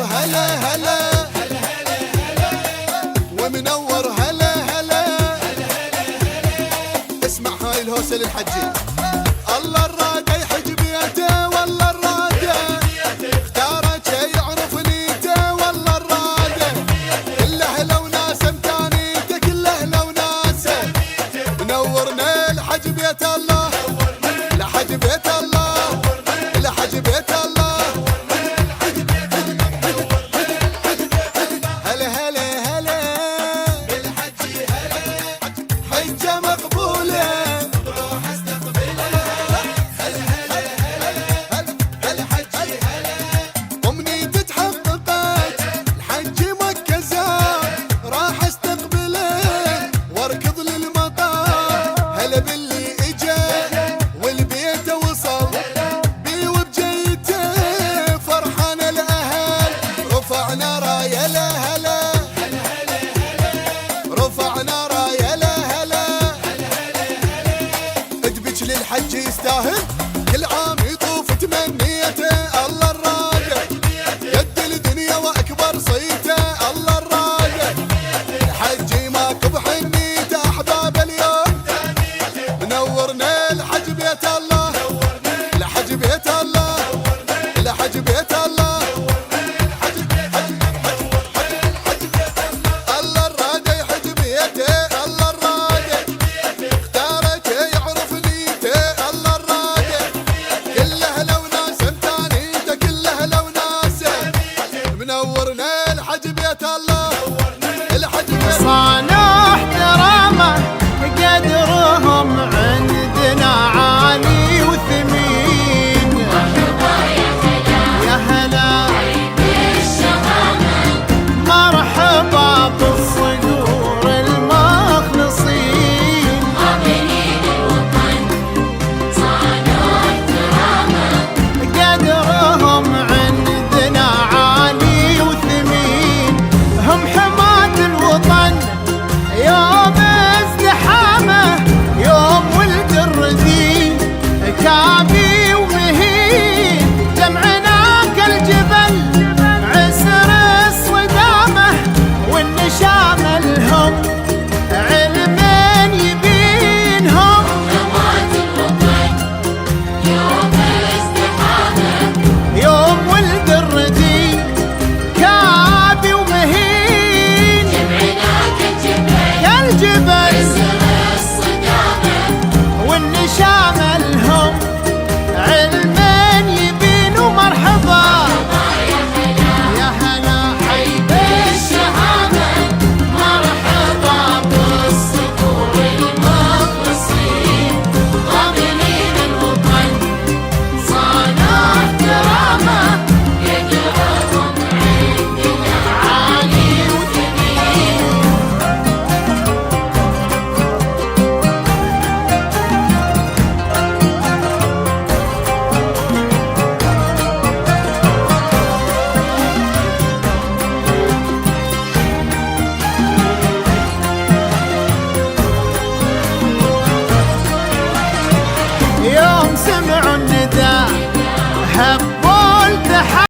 هلا هلا ومنور هلا هلا. اسمع هاي الهوسه للحجي. الله الراده يحج بيته والله الراده اختارك يعرف نيته والله الراده كل اهله وناسه مكانيته كل اهله وناسه منورنا الحج بيت الله لحج بيت الله لحج بيت الله. هلا هلا هلا بالحج هلا حجه مقبوله روح استقبلها. هلا هلا هلا بالحج هلا امنيتي تحققت الحج مكه زار راح استقبله واركض للمطار. هلا باللي اجا والبيت وصل بي وبجيته فرحان الاهل رفعنا رايه لا هلا رفعنا رايه لا هلا. ادبج للحج يستاهل كل عام يطوف تمنيته. الله الراده قد الدنيا واكبر صيته. الله الراده الحج ماكو بحنيته احباب اليوم منورنا الحج بيت الله لحج بيت الله لحج بيت الله. الله الراده يحج بيته الله الراده اختارك يعرف نيته. الله الراده كل اهله وناسه متانيته كل اهله وناسه منورنا الحج بيت الله